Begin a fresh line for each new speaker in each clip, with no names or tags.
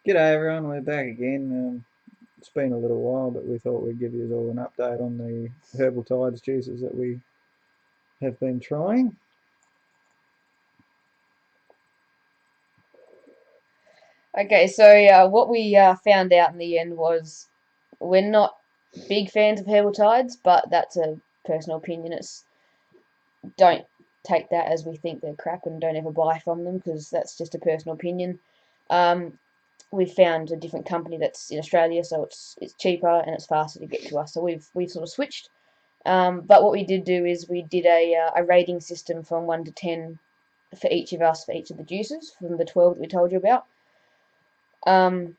G'day everyone, we're back again. It's been a little while, but we thought we'd give you all an update on the Herbal Tides juices that we have been trying.
Okay, so what we found out in the end was we're not big fans of Herbal Tides, but that's a personal opinion. Don't take that as we think they're crap and don't ever buy from them because that's just a personal opinion. Um, we found a different company that's in Australia, so it's cheaper and it's faster to get to us. So we've sort of switched. But what we did do is we did a rating system from 1 to 10 for each of us for each of the juices from the 12 that we told you about. Um,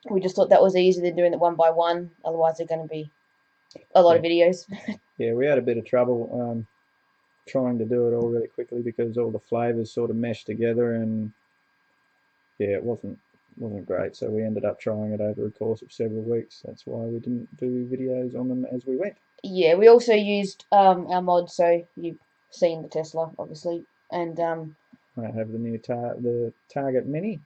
we just thought that was easier than doing it one by one. Otherwise, they're going to be a lot
Yeah,
of videos.
yeah, we had a bit of trouble trying to do it all really quickly because all the flavours sort of meshed together, and yeah, it wasn't great. So we ended up trying it over a course of several weeks. That's why we didn't do videos on them as we went.
Yeah, we also used our mod, so you've seen the Tesla, obviously, and
I have the the Target Mini.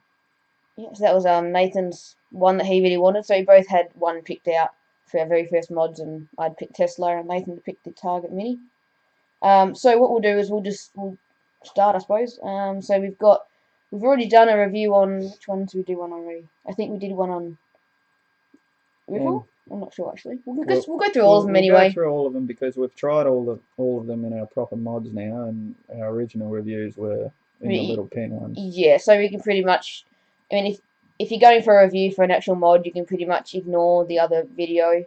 yeah, so that was Nathan's one that he really wanted. So we both had one picked out for our very first mods, and I'd picked Tesla, and Nathan picked the Target Mini. So what we'll do is we'll start, I suppose. So we've already done a review on which ones we do one already. I think we did one on
Um,
Riffle. I'm not sure actually.
We'll,
We'll go through all
we'll
of them
we'll go
anyway.
through all of them because we've tried all of them in our proper mods now, and our original reviews were in the little pen ones.
Yeah, so we can pretty much. I mean, if you're going for a review for an actual mod, you can pretty much ignore the other video.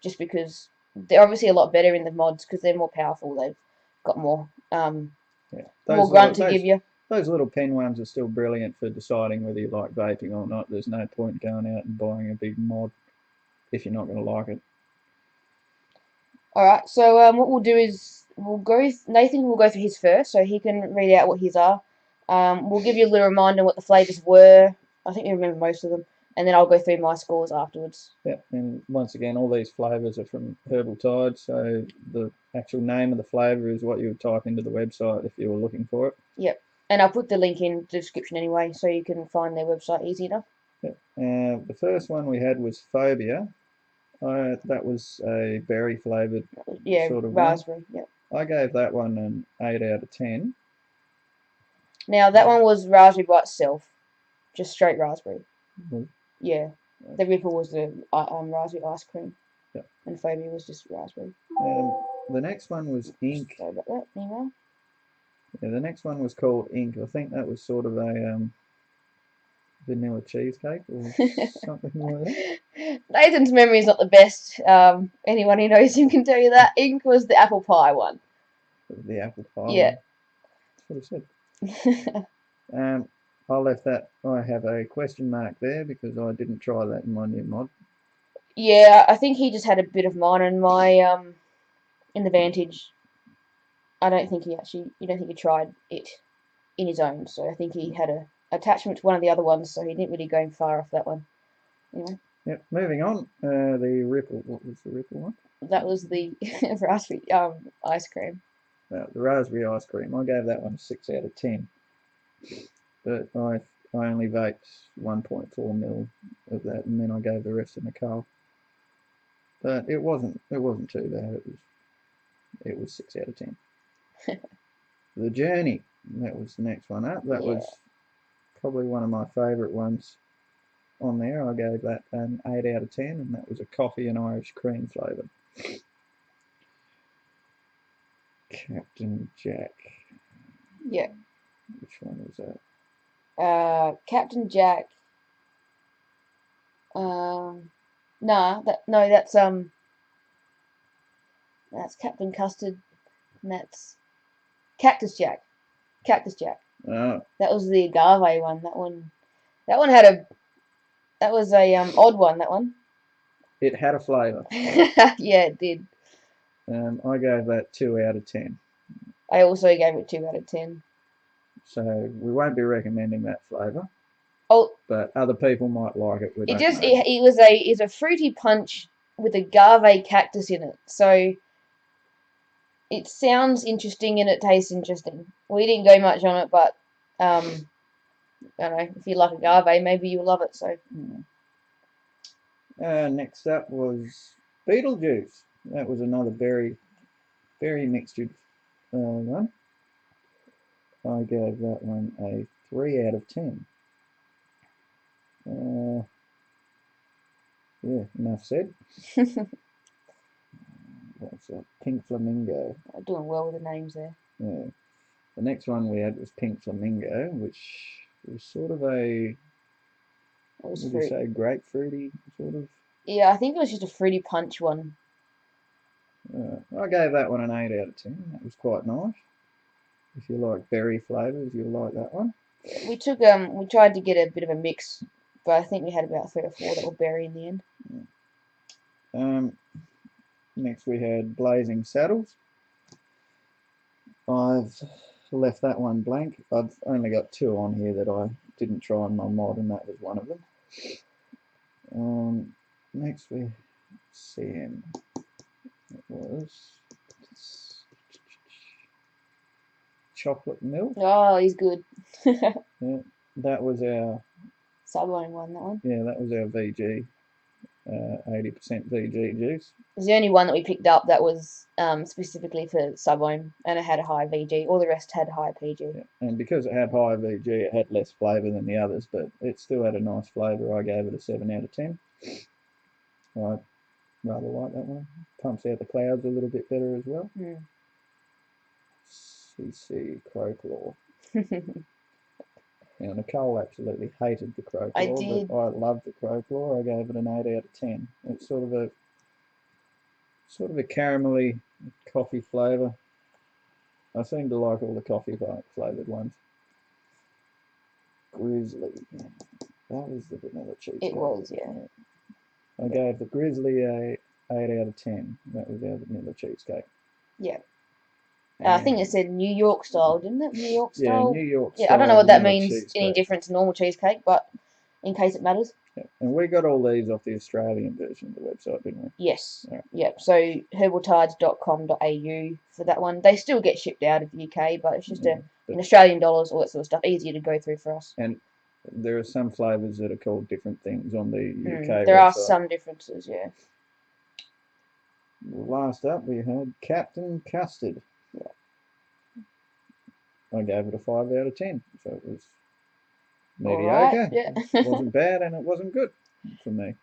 Just because they're obviously a lot better in the mods because they're more powerful. They've got
Yeah,
more grunt to give you.
those little pen ones are still brilliant for deciding whether you like vaping or not. There's no point going out and buying a big mod if you're not going to like it.
All right. So what we'll do is we'll go. Nathan will go through his first, so he can read out what his are. We'll give you a little reminder what the flavors were. I think you remember most of them, and then I'll go through my scores afterwards.
Yeah, and once again, all these flavors are from Herbal Tide, so the actual name of the flavor is what you would type into the website if you were looking for it.
Yep. And I'll put the link in the description anyway, so you can find their website easy enough.
Yeah. The first one we had was Phobia. That was a berry flavoured
Yeah,
sort of one.
raspberry. Yep.
I gave that one an 8 out of 10.
Now that one was raspberry by itself, just straight raspberry.
Well,
Yeah. The Ripple was the raspberry ice cream,
yeah.
and Phobia was just raspberry.
The next one was Ink.
Sorry about that. Email.
Yeah, the next one was called Ink. I think that was sort of a vanilla cheesecake or something like that.
Nathan's memory is not the best. Anyone who knows him can tell you that. Ink was the apple pie one.
The apple pie
Yeah.
one. That's what I said. I left that. I have a question mark there because I didn't try that in my new mod.
Yeah, I think he just had a bit of mine and my in the Vantage. I don't think he actually. You don't think he tried it in his own. So I think he had a attachment to one of the other ones. So he didn't really go far off that one. Anyway.
Yep. Moving on. The Ripple. What was the Ripple one?
That was the raspberry ice cream.
The raspberry ice cream. I gave that one a 6 out of 10. But I only vaped 1.4 mil of that, and then I gave the rest to Nicole. But it wasn't too bad. It was 6 out of 10. The Journey. That was the next one up. That was probably one of my favourite ones on there. I gave that an 8 out of 10, and that was a coffee and Irish cream flavour. Captain Jack.
Yeah.
Which one was that?
Captain Jack. Nah, that's Captain Custard, and that's Cactus Jack. Cactus Jack.
Oh,
That was the agave one. That one had a. That was a odd one. That one.
it had a flavour.
Yeah, it did.
I gave that 2 out of 10.
I also gave it 2 out of 10.
So we won't be recommending that flavour.
Oh,
But other people might like it. We
it
don't
just
know.
it was a fruity punch with agave cactus in it. So it sounds interesting and it tastes interesting. We didn't go much on it, but I don't know, if you like agave, maybe you'll love it. So
Next up was Beetlejuice. That was another berry mixtured one. I gave that one a 3 out of 10. Yeah, enough said. What's that? Pink Flamingo.
I'm doing well with the names there.
Yeah. The next one we had was Pink Flamingo, which was sort of a,
What
would you say, grapefruity sort of?
Yeah, I think it was just a fruity punch one.
I gave that one an 8 out of 10. That was quite nice. If you like berry flavours, you'll like that one.
We tried to get a bit of a mix, but I think we had about 3 or 4 that were berry in the end.
Next we had Blazing Saddles. I've left that one blank. I've only got 2 on here that I didn't try in my mod, and that was one of them. Next we CM. It was Chocolate Milk.
Oh, he's good.
Yeah, that was our
Subway one, that one.
Yeah, that was our VG, 80% VG juice.
It was the only one that we picked up that was specifically for Subway, and it had a high VG. All the rest had high PG.
Yeah. And because it had high VG, it had less flavour than the others, but it still had a nice flavour. I gave it a 7 out of 10. I rather like that one. Pumps out the clouds a little bit better as well. CC Crowclaw. Now, Nicole absolutely hated the Crowclaw,
I did.
but I loved the Crowclaw. I gave it an 8 out of 10. It's sort of a caramelly coffee flavour. I seem to like all the coffee flavoured ones. Grizzly. That was the vanilla cheesecake.
It was, yeah.
I gave the Grizzly a 8 out of 10. That was our vanilla cheesecake.
Yeah. I think it said New York style, didn't it? New York style.
Yeah, New York style.
Yeah, I don't know what that means
cheesecake.
any different to normal cheesecake, but in case it matters.
Yeah. And we got all these off the Australian version of the website, didn't we?
Yes.
Right.
Yep. So herbaltides.com.au for that one. They still get shipped out of the UK, but it's just in Australian dollars, all that sort of stuff, easier to go through for us.
And there are some flavours that are called different things on the UK
There
website.
are some differences, yeah.
Last up, we had Captain Custard.
Yeah.
I gave it a 5 out of 10, so it was mediocre.
Right, yeah.
It wasn't bad and it wasn't good for me.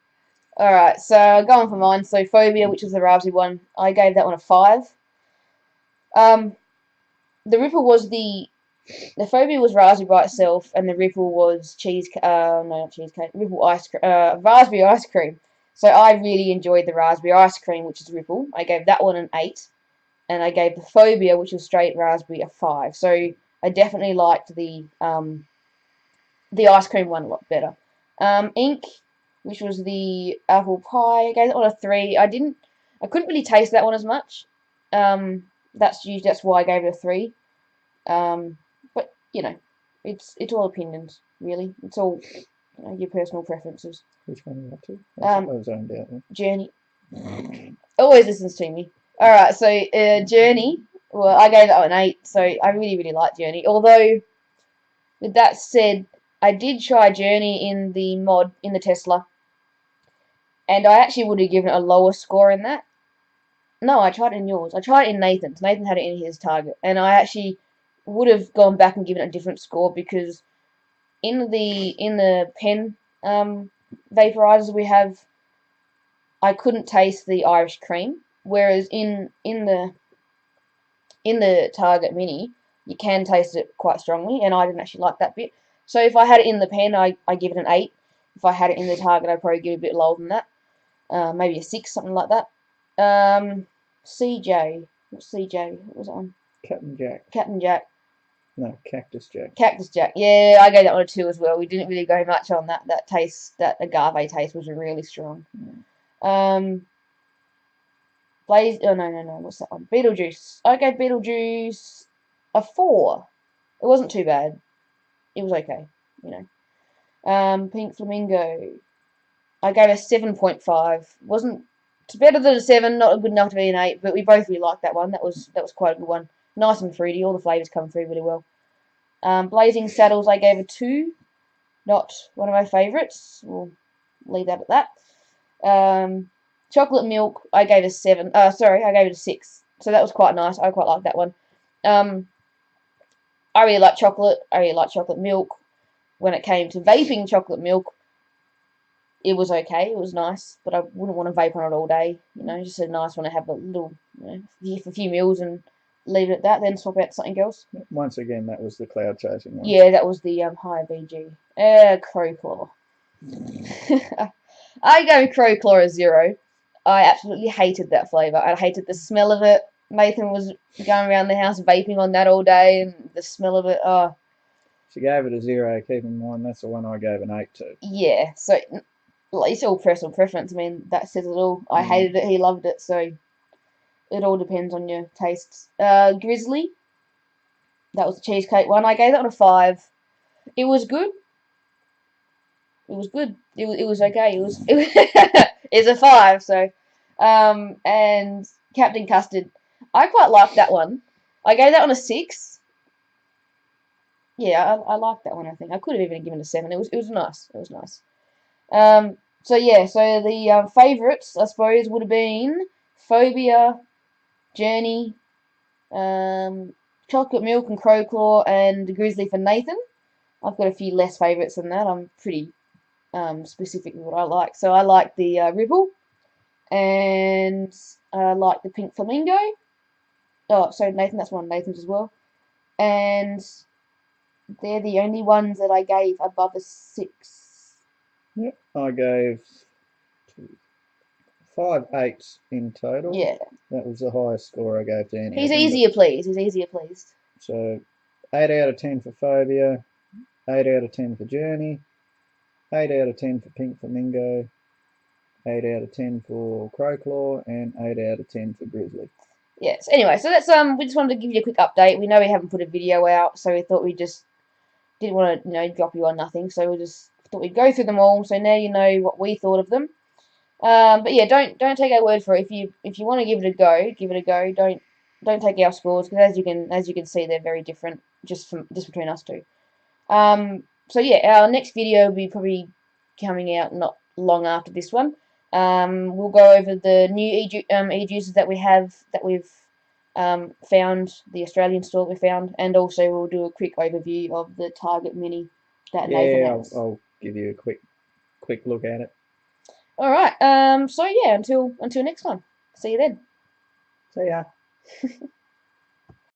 Alright, so going for mine. So Phobia, which was the raspberry one, I gave that one a 5. The Ripple was the Phobia was raspberry by itself, and the Ripple was raspberry ice cream. So I really enjoyed the raspberry ice cream, which is Ripple. I gave that one an 8. And I gave the Phobia, which was straight raspberry, a 5. So I definitely liked the ice cream one a lot better. Ink, which was the apple pie, I gave that one a 3. I couldn't really taste that one as much. That's why I gave it a 3. But you know, it's all opinions, really. It's all your personal preferences.
Which one are you up to? I was zoned out there.
Journey. Always listens to me. Alright, so Journey, well, I gave that one an 8, so I really, really like Journey. Although, with that said, I did try Journey in the mod, in the Tesla, and I actually would have given it a lower score in that. No, I tried it in yours. I tried it in Nathan's. Nathan had it in his target, and I actually would have gone back and given it a different score, because in the pen vaporizers we have, I couldn't taste the Irish cream. Whereas in the Target Mini, you can taste it quite strongly, and I didn't actually like that bit. So if I had it in the pen, I give it an 8. If I had it in the Target, I'd probably give it a bit lower than that. Maybe a 6, something like that. CJ. What's CJ? What was it on?
Captain Jack.
Captain Jack.
No, Cactus Jack.
Cactus Jack. Yeah, I gave that one a 2 as well. We didn't really go much on that. That agave taste was really strong. What's that one? Beetlejuice. I gave Beetlejuice a 4. It wasn't too bad. It was okay, you know. Pink Flamingo. I gave a 7.5. It's better than a 7, not good enough to be an 8, but we both really liked that one. That was quite a good one. Nice and fruity. All the flavours come through really well. Blazing Saddles, I gave a 2. not one of my favourites. We'll leave that at that. Chocolate milk, I gave a 7. Sorry, I gave it a 6. So that was quite nice. I quite like that one. I really like chocolate. I really like chocolate milk. When it came to vaping chocolate milk, it was okay. It was nice, but I wouldn't want to vape on it all day. Just a nice one to have a little, for a few meals and leave it at that. Then swap out to something else.
Once again, that was the cloud chasing one.
Yeah, that was the high VG. Crow Claw. I gave Crow Claw a 0. I absolutely hated that flavour. I hated the smell of it. Nathan was going around the house vaping on that all day, and the smell of it. Oh,
She gave it a 0. Keep in mind that's the one I gave an 8 to.
yeah. So it's all personal preference. I mean, that says it all. I hated it. He loved it. So it all depends on your tastes. Grizzly. That was the cheesecake one. I gave that one a 5. It was good. It was good. It was okay. It's a 5. So, and Captain Custard. I quite liked that one. I gave that one a 6. Yeah, I liked that one. I think I could have even given it a 7. It was nice. It was nice. So yeah. So the favourites, I suppose, would have been Phobia, Journey, Chocolate Milk and Crow Claw, and Grizzly for Nathan. I've got a few less favourites than that. I'm pretty specific with what I like. So I like the Ripple, and I like the Pink Flamingo. Oh, sorry, Nathan, that's one of Nathan's as well. And they're the only ones that I gave above a 6.
Yep, I gave 5 8s in total.
Yeah.
That was the highest score I gave to any.
He's easier pleased.
So 8 out of 10 for Phobia, 8 out of 10 for Journey, 8 out of 10 for Pink Flamingo, 8 out of 10 for Crowclaw, and 8 out of 10 for Grizzly.
Yes. Anyway, so that's we just wanted to give you a quick update. We know we haven't put a video out, so we thought we just didn't want to, drop you on nothing. So we just thought we'd go through them all. So now you know what we thought of them. But yeah, don't take our word for it. If you want to give it a go, give it a go. Don't take our scores, because as you can see, they're very different just between us two. So yeah, our next video will be probably coming out not long after this one. We'll go over the new e-juices that we've found, the Australian store we found, and also we'll do a quick overview of the Target Mini that Nathan has.
I'll give you a quick look at it.
All right. So yeah, until next time. See you then.
See ya.